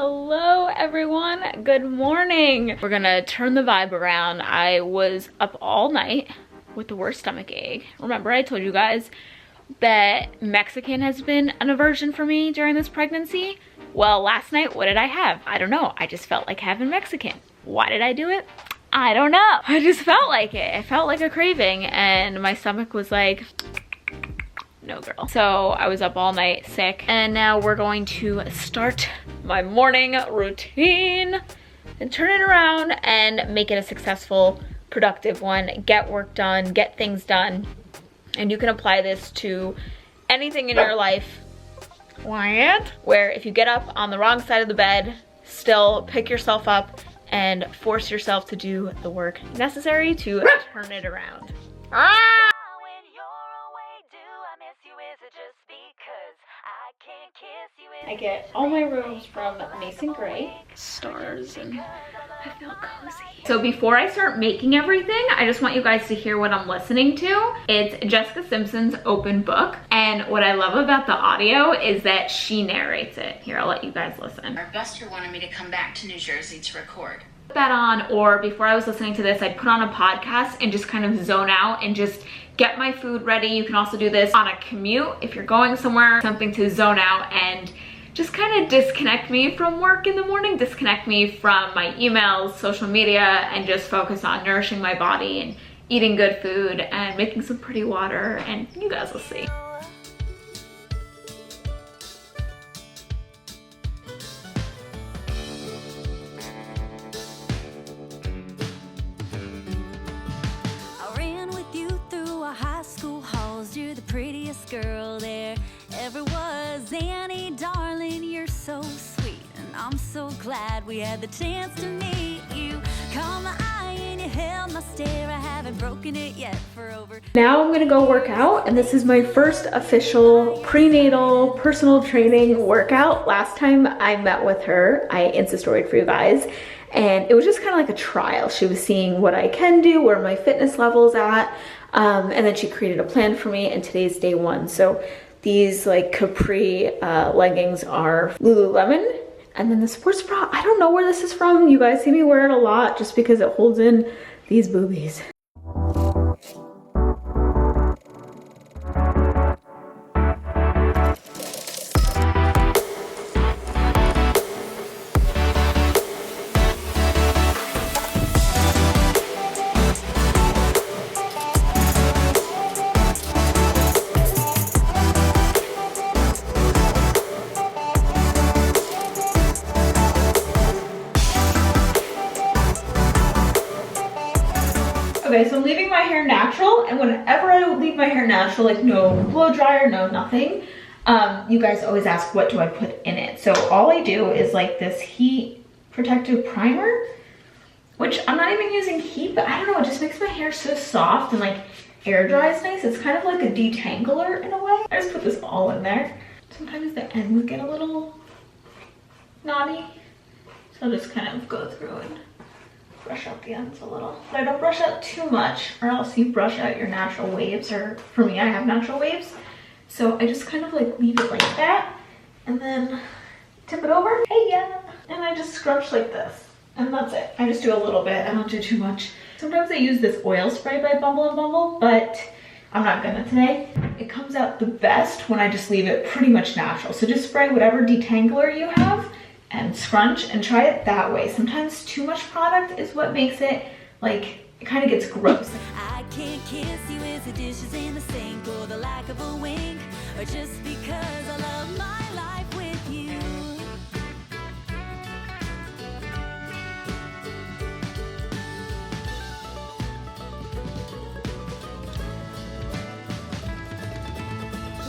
Hello everyone, good morning. We're gonna turn the vibe around. I was up all night with the worst stomach ache. Remember I told you guys that Mexican has been an aversion for me during this pregnancy? Well, last night, what did I have? I don't know, I just felt like having Mexican. Why did I do it? I don't know. I just felt like it. It felt like a craving and my stomach was like, no girl. So I was up all night sick and now we're going to start my morning routine and turn it around and make it a successful, productive one. Get work done, get things done. And you can apply this to anything in your life, Wyatt, where if you get up on the wrong side of the bed, still pick yourself up and force yourself to do the work necessary to turn it around. Ah! I get all my rooms from Mason Gray, stars, and I feel cozy. So before I start making everything, I just want you guys to hear what I'm listening to. It's Jessica Simpson's Open Book, and what I love about the audio is that she narrates it. Here, I'll let you guys listen. Our buster wanted me to come back to New Jersey to record. Put that on, or before I was listening to this, I'd put on a podcast and just kind of zone out and just get my food ready. You can also do this on a commute if you're going somewhere, something to zone out and just kind of disconnect me from work in the morning, disconnect me from my emails, social media, and just focus on nourishing my body and eating good food and making some pretty water, and you guys will see. I ran with you through our high school halls. You're the prettiest girl there ever was. Annie, darling, you're so sweet, and I'm so glad we had the chance to meet you. Caught my eye and you held my stare. I haven't broken it yet for over. Now I'm gonna go work out, and this is my first official prenatal personal training workout. Last time I met with her, I Insta-storied for you guys, and it was just kind of like a trial. She was seeing what I can do, where my fitness level's at, and then she created a plan for me, and today's day one. So these like capri leggings are Lululemon, and then the sports bra, I don't know where this is from. You guys see me wear it a lot just because it holds in these boobies. Okay, so I'm leaving my hair natural, and whenever I leave my hair natural, like no blow dryer, no nothing, you guys always ask what do I put in it. So all I do is like this heat protective primer, which I'm not even using heat, but I don't know, it just makes my hair so soft and like air dries nice. It's kind of like a detangler in a way. I just put this all in there. Sometimes the ends get a little knotty, so I'll just kind of go through and brush out the ends a little. But I don't brush out too much, or else you brush out your natural waves, or for me, I have natural waves. So I just kind of like leave it like that, and then tip it over. Hey, yeah. And I just scrunch like this, and that's it. I just do a little bit, I don't do too much. Sometimes I use this oil spray by Bumble and Bumble, but I'm not gonna today. It comes out the best when I just leave it pretty much natural. So just spray whatever detangler you have and scrunch and try it that way. Sometimes too much product is what makes it like, it kind of gets gross. I can't kiss you as the dishes in the sink, or the lack of a wink, or just because I love my life with you.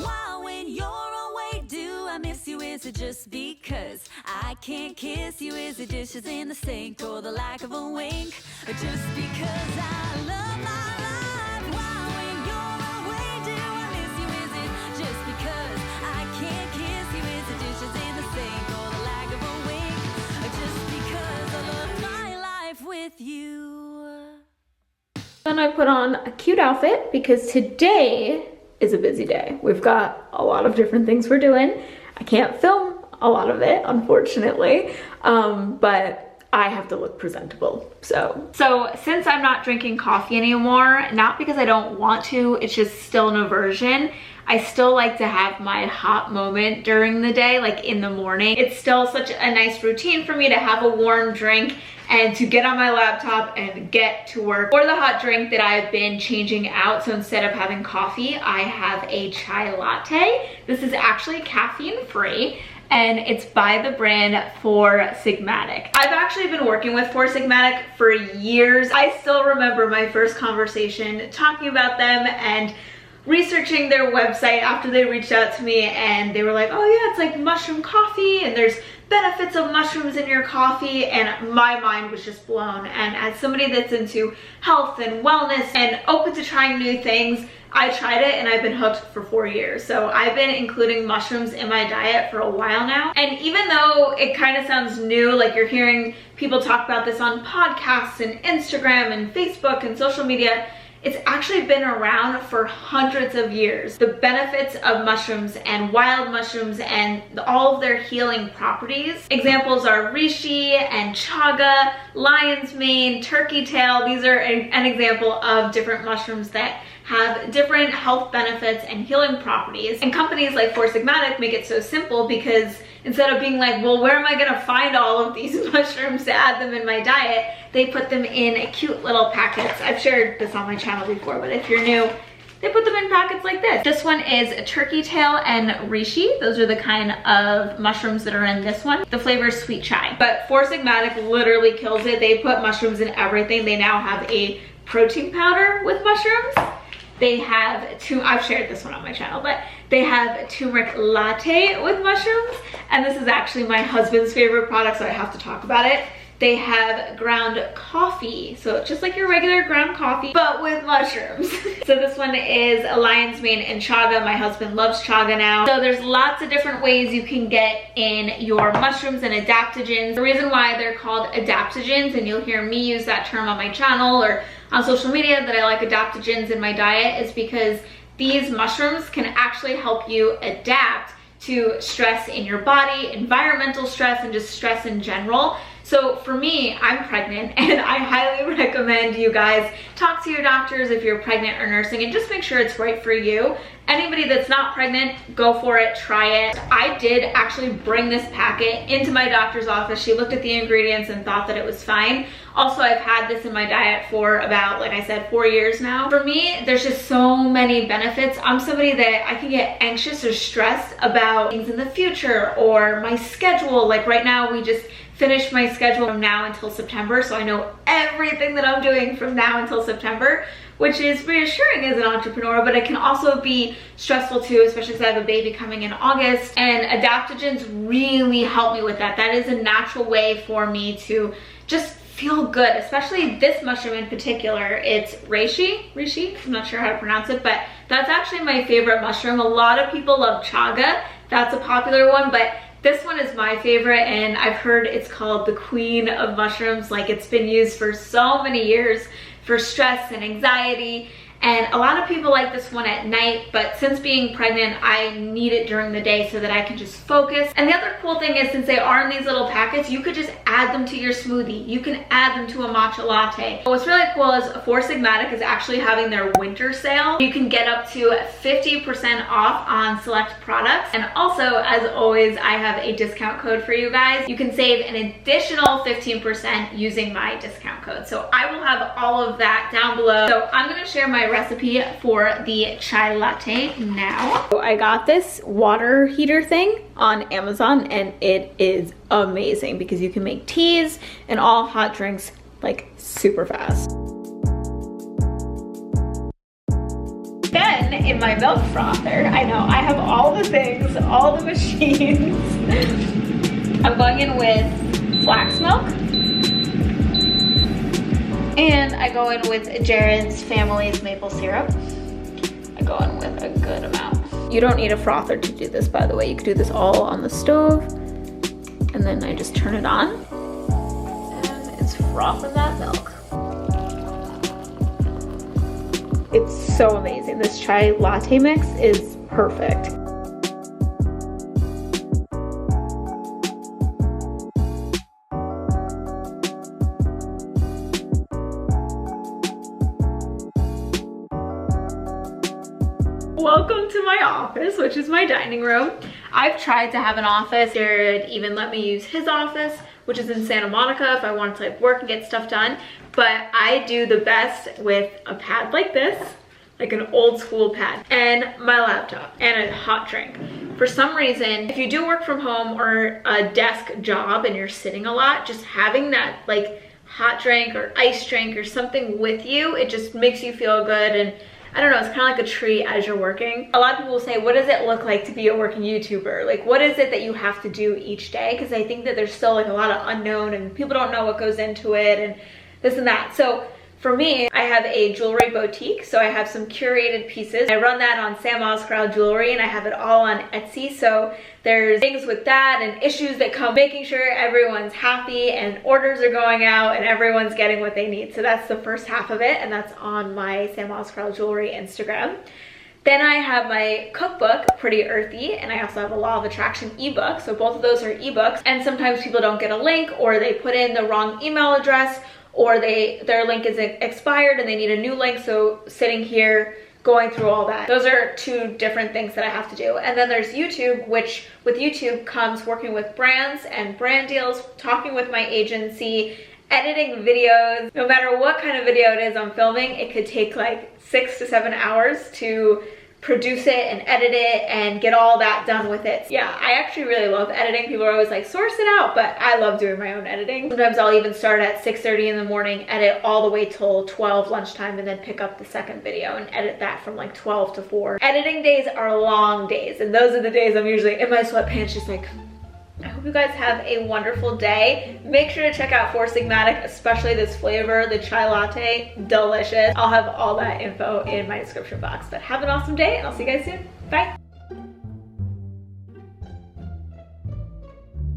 Why, when you're away, do I miss you? Is it just because I can't kiss you? Is the dishes in the sink, or the lack of a wink, or just because I love my life? Why, when you're away, do I miss you? Is it just because I can't kiss you? Is the dishes in the sink, or the lack of a wink, or just because I love my life with you? Then I put on a cute outfit because today is a busy day. We've got a lot of different things we're doing. I can't film a lot of it, unfortunately. But I have to look presentable. So since I'm not drinking coffee anymore, not because I don't want to, it's just still an aversion, I still like to have my hot moment during the day, like in the morning. It's still such a nice routine for me to have a warm drink and to get on my laptop and get to work. For the hot drink that I've been changing out, so instead of having coffee, I have a chai latte. This is actually caffeine free, and it's by the brand Four Sigmatic. I've actually been working with Four Sigmatic for years. I still remember my first conversation talking about them and researching their website after they reached out to me, and they were like, oh yeah, it's like mushroom coffee and there's benefits of mushrooms in your coffee, and my mind was just blown. And as somebody that's into health and wellness and open to trying new things, I tried it and I've been hooked for 4 years. So I've been including mushrooms in my diet for a while now. And even though it kind of sounds new, like you're hearing people talk about this on podcasts and Instagram and Facebook and social media, it's actually been around for hundreds of years. The benefits of mushrooms and wild mushrooms and all of their healing properties. Examples are reishi and chaga, lion's mane, turkey tail. These are an example of different mushrooms that have different health benefits and healing properties. And companies like Four Sigmatic make it so simple because instead of being like, well, where am I gonna find all of these mushrooms to add them in my diet? They put them in cute little packets. I've shared this on my channel before, but if you're new, they put them in packets like this. This one is turkey tail and reishi. Those are the kind of mushrooms that are in this one. The flavor is sweet chai. But Four Sigmatic literally kills it. They put mushrooms in everything. They now have a protein powder with mushrooms. They have I've shared this one on my channel, but they have turmeric latte with mushrooms. And this is actually my husband's favorite product, so I have to talk about it. They have ground coffee, so just like your regular ground coffee, but with mushrooms. So this one is a lion's mane and chaga. My husband loves chaga now. So there's lots of different ways you can get in your mushrooms and adaptogens. The reason why they're called adaptogens, and you'll hear me use that term on my channel or on social media that I like adaptogens in my diet, is because these mushrooms can actually help you adapt to stress in your body, environmental stress, and just stress in general. So for me, I'm pregnant, and I highly recommend you guys talk to your doctors if you're pregnant or nursing and just make sure it's right for you. Anybody that's not pregnant, go for it, try it. I did actually bring this packet into my doctor's office. She looked at the ingredients and thought that it was fine. Also, I've had this in my diet for about, like I said, 4 years now. For me, there's just so many benefits. I'm somebody that I can get anxious or stressed about things in the future or my schedule. Like right now, we just finished my schedule from now until September, so I know everything that I'm doing from now until September, which is reassuring as an entrepreneur, but it can also be stressful too, especially because I have a baby coming in August, and adaptogens really help me with that. That is a natural way for me to just feel good, especially this mushroom in particular. It's reishi, I'm not sure how to pronounce it, but that's actually my favorite mushroom. A lot of people love chaga, that's a popular one, but this one is my favorite, and I've heard it's called the queen of mushrooms. Like, it's been used for so many years for stress and anxiety. And a lot of people like this one at night, but since being pregnant, I need it during the day so that I can just focus. And the other cool thing is, since they are in these little packets, you could just add them to your smoothie. You can add them to a matcha latte. What's really cool is Four Sigmatic is actually having their winter sale. You can get up to 50% off on select products. And also, as always, I have a discount code for you guys. You can save an additional 15% using my discount code. So I will have all of that down below. So I'm gonna share my recipe for the chai latte now. So I got this water heater thing on Amazon, and it is amazing because you can make teas and all hot drinks like super fast. Then in my milk frother, I know I have all the things, all the machines. I'm going in with flax milk. And I go in with Jared's family's maple syrup. I go in with a good amount. You don't need a frother to do this, by the way. You can do this all on the stove. And then I just turn it on. And it's frothing that milk. It's so amazing. This chai latte mix is perfect. Welcome to my office, which is my dining room. I've tried to have an office. Jared even let me use his office, which is in Santa Monica, if I wanted to like work and get stuff done. But I do the best with a pad like this, like an old school pad, and my laptop and a hot drink. For some reason, if you do work from home or a desk job and you're sitting a lot, just having that like hot drink or ice drink or something with you, it just makes you feel good. And I don't know, it's kind of like a treat as you're working. A lot of people will say, what does it look like to be a working YouTuber? Like, what is it that you have to do each day? Because I think that there's still like a lot of unknown and people don't know what goes into it and this and that. So for me, I have a jewelry boutique, so I have some curated pieces. I run that on Sam Oscrow Jewelry, and I have it all on Etsy, so there's things with that and issues that come, making sure everyone's happy and orders are going out and everyone's getting what they need. So that's the first half of it, and that's on my Sam Oscrow Jewelry Instagram. Then I have my cookbook, Pretty Earthy, and I also have a Law of Attraction ebook. So both of those are ebooks, and sometimes people don't get a link, or they put in the wrong email address, or their link is expired and they need a new link. So sitting here going through all that, those are two different things that I have to do. And then there's YouTube, which with YouTube comes working with brands and brand deals, talking with my agency, editing videos. No matter what kind of video it is I'm filming, it could take like 6 to 7 hours to produce it and edit it and get all that done with it. Yeah, I actually really love editing. People are always like, source it out, but I love doing my own editing. Sometimes I'll even start at 6:30 in the morning, edit all the way till 12 lunchtime, and then pick up the second video and edit that from like 12 to 4. Editing days are long days, and those are the days I'm usually in my sweatpants just like, I hope you guys have a wonderful day. Make sure to check out Four Sigmatic, especially this flavor, the chai latte, delicious. I'll have all that info in my description box. But have an awesome day, and I'll see you guys soon. Bye.